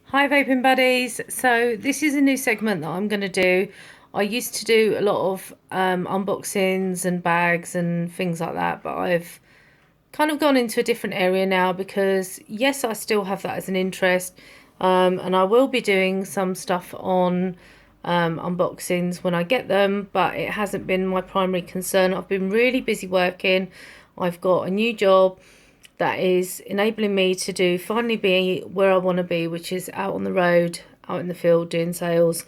Hi vaping buddies. So this is a new segment that I'm going to do. I used to do a lot of unboxings and bags and things like that, but I've kind of gone into a different area now because yes, I still have that as an interest, and I will be doing some stuff on unboxings when I get them, but it hasn't been my primary concern. I've been really busy working. I've got a new job that is enabling me to finally be where I want to be, which is out on the road, out in the field doing sales.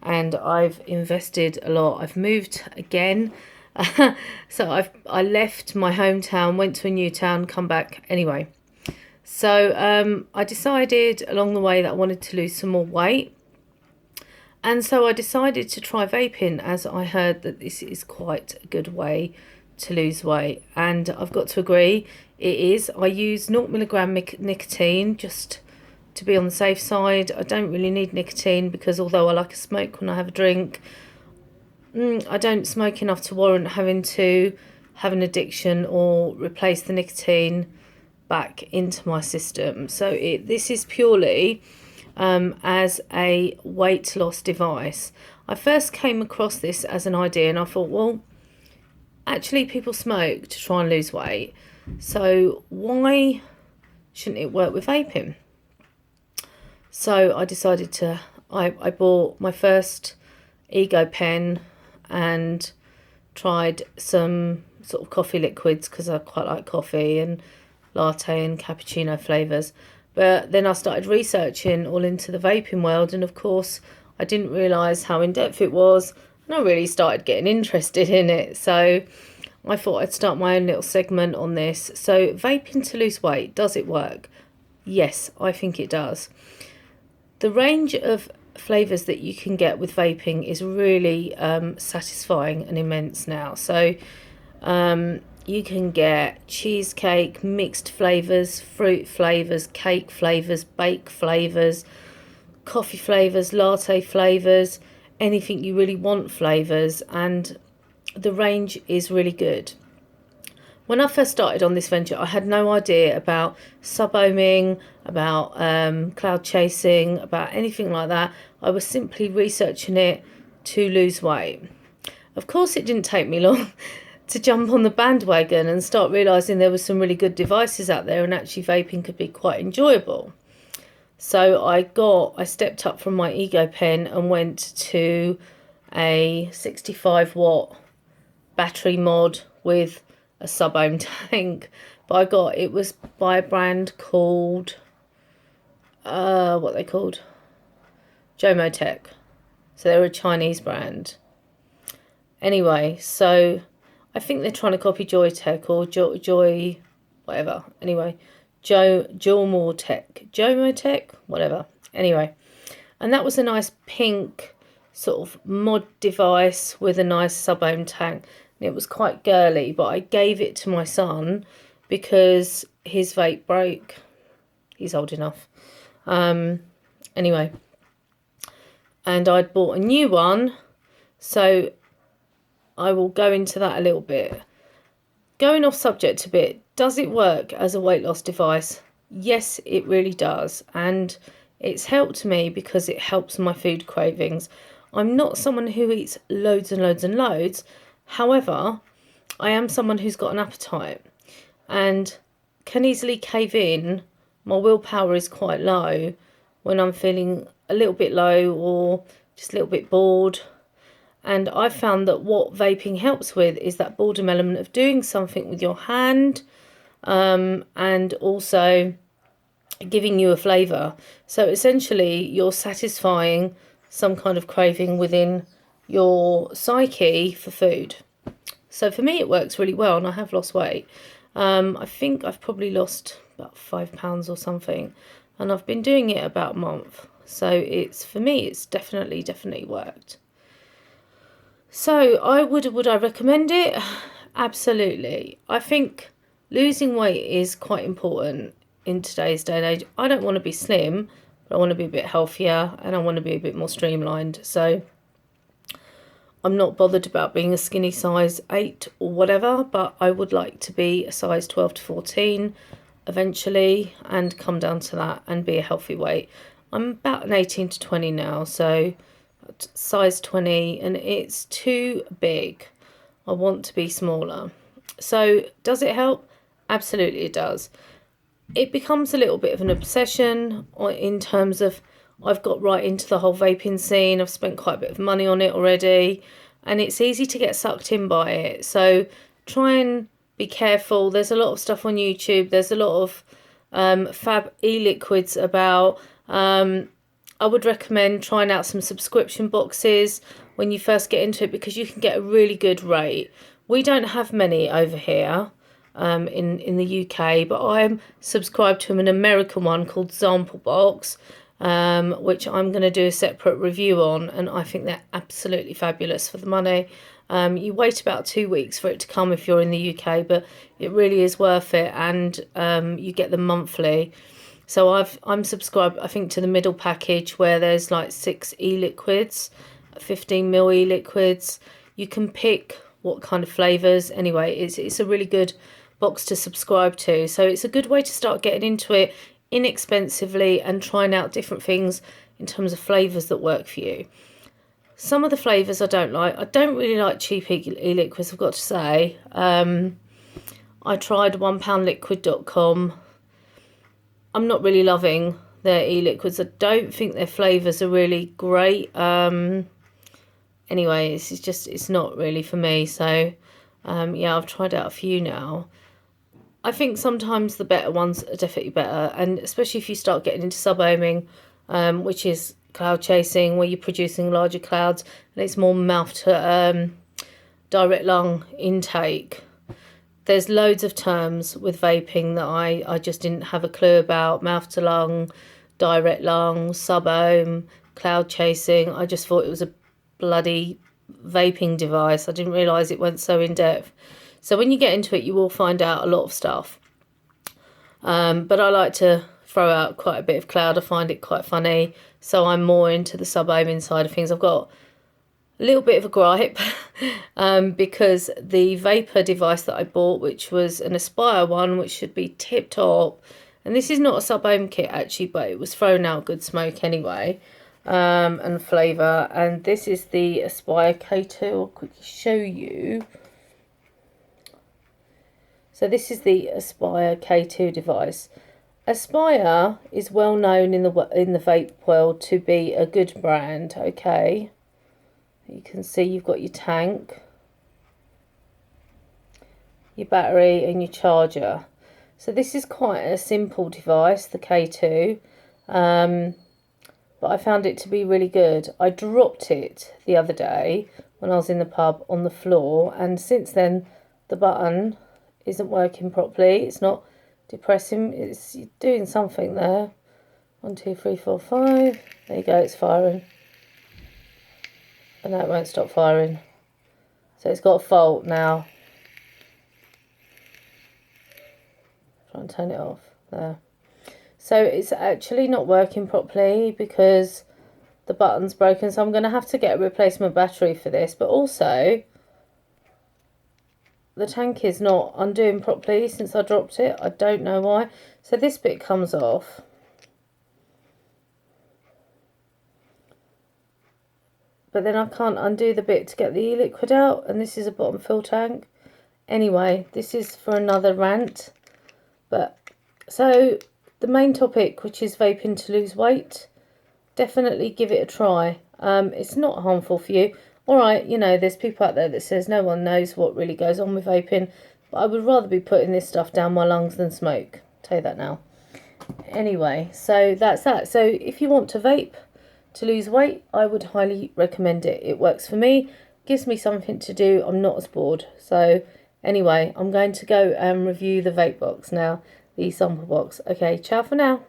And I've invested a lot. I've moved again. So I left my hometown, went to a new town, come back anyway. So I decided along the way that I wanted to lose some more weight. And so I decided to try vaping, as I heard that this is quite a good way to lose weight. And I've got to agree, it is. I use 0 milligram nicotine just to be on the safe side. I don't really need nicotine because although I like a smoke when I have a drink, I don't smoke enough to warrant having to have an addiction or replace the nicotine back into my system. So this is purely as a weight loss device. I first came across this as an idea and I thought, well, actually people smoke to try and lose weight, so why shouldn't it work with vaping? So I decided I bought my first ego pen and tried some sort of coffee liquids because I quite like coffee and latte and cappuccino flavours. But then I started researching all into the vaping world, and of course I didn't realise how in-depth it was, and I really started getting interested in it. So I thought I'd start my own little segment on this. So vaping to lose weight, does it work? Yes, I think it does. The range of flavours that you can get with vaping is really satisfying and immense now. So you can get cheesecake, mixed flavours, fruit flavours, cake flavours, bake flavours, coffee flavours, latte flavours, anything you really want flavours, and the range is really good. When I first started on this venture, I had no idea about sub-ohming, about cloud chasing, about anything like that. I was simply researching it to lose weight. Of course, it didn't take me long to jump on the bandwagon and start realising there were some really good devices out there and actually vaping could be quite enjoyable. So I stepped up from my ego pen and went to a 65 watt battery mod with a sub-ohm tank. But it was by a brand called, what they called? Jomotech. So they were a Chinese brand. Anyway, so I think they're trying to copy Joytech or Joy, whatever. Anyway, Jomotech, whatever. Anyway, and that was a nice pink sort of mod device with a nice sub-ohm tank. And it was quite girly, but I gave it to my son because his vape broke. He's old enough. Anyway, and I'd bought a new one, so I will go into that a little bit. Going off subject a bit, does it work as a weight loss device? Yes, it really does. And it's helped me because it helps my food cravings. I'm not someone who eats loads and loads and loads. However, I am someone who's got an appetite and can easily cave in. My willpower is quite low when I'm feeling a little bit low or just a little bit bored. And I found that what vaping helps with is that boredom element of doing something with your hand, and also giving you a flavour. So essentially you're satisfying some kind of craving within your psyche for food. So for me it works really well, and I have lost weight. I think I've probably lost about 5 pounds or something, and I've been doing it about a month. So for me it's definitely worked. So would I recommend it? Absolutely. I think losing weight is quite important in today's day and age. I don't want to be slim, but I want to be a bit healthier and I want to be a bit more streamlined. So I'm not bothered about being a skinny size 8 or whatever, but I would like to be a size 12 to 14 eventually and come down to that and be a healthy weight. I'm about an 18 to 20 now, so size 20, and it's too big. I want to be smaller. So does it help? Absolutely it does. It becomes a little bit of an obsession in terms of I've got right into the whole vaping scene. I've spent quite a bit of money on it already, and it's easy to get sucked in by it. So try and be careful. There's a lot of stuff on YouTube. There's a lot of fab e-liquids about. I would recommend trying out some subscription boxes when you first get into it, because you can get a really good rate. We don't have many over here in the UK, but I'm subscribed to an American one called Sample Box, which I'm going to do a separate review on, and I think they're absolutely fabulous for the money. You wait about 2 weeks for it to come if you're in the UK, but it really is worth it, and you get them monthly. So I'm subscribed, I think, to the middle package where there's like 6 e-liquids, 15ml e-liquids. You can pick what kind of flavours. Anyway, it's a really good box to subscribe to. So it's a good way to start getting into it inexpensively and trying out different things in terms of flavours that work for you. Some of the flavours I don't like. I don't really like cheap e-liquids, I've got to say. I tried onepoundliquid.com. I'm not really loving their e-liquids. I don't think their flavours are really great. Anyway, it's not really for me. So, yeah, I've tried out a few now. I think sometimes the better ones are definitely better, and especially if you start getting into sub-ohming, which is cloud chasing, where you're producing larger clouds, and it's more mouth to direct lung intake. There's loads of terms with vaping that I just didn't have a clue about. Mouth to lung, direct lung, sub-ohm, cloud chasing. I just thought it was a bloody vaping device. I didn't realise it went so in depth. So when you get into it, you will find out a lot of stuff. But I like to throw out quite a bit of cloud. I find it quite funny. So I'm more into the sub-ohming side of things. I've got a little bit of a gripe because the vapor device that I bought, which was an Aspire one, which should be tip top, and this is not a sub-ohm kit actually, but it was throwing out good smoke anyway, and flavour. And this is the Aspire K2. I'll quickly show you. So this is the Aspire K2 device. Aspire is well known in the vape world to be a good brand. Okay. You can see you've got your tank, your battery and your charger. So this is quite a simple device, the K2, but I found it to be really good. I dropped it the other day when I was in the pub on the floor, and since then the button isn't working properly. It's not depressing, it's doing something there. 1, 2, 3, 4, 5. There you go, it's firing. And that won't stop firing. So it's got a fault now. Try and turn it off. There. So it's actually not working properly because the button's broken. So I'm going to have to get a replacement battery for this. But also, the tank is not undoing properly since I dropped it. I don't know why. So this bit comes off. But then I can't undo the bit to get the e-liquid out, and this is a bottom fill tank. Anyway, this is for another rant. But so the main topic, which is vaping to lose weight, definitely give it a try. It's not harmful for you. All right, you know, there's people out there that says no one knows what really goes on with vaping, but I would rather be putting this stuff down my lungs than smoke. I'll tell you that now. Anyway, so that's that. So if you want to vape to lose weight, I would highly recommend it. It works for me, gives me something to do. I'm not as bored. So anyway, I'm going to go and review the vape box now, the sample box. Okay, ciao for now.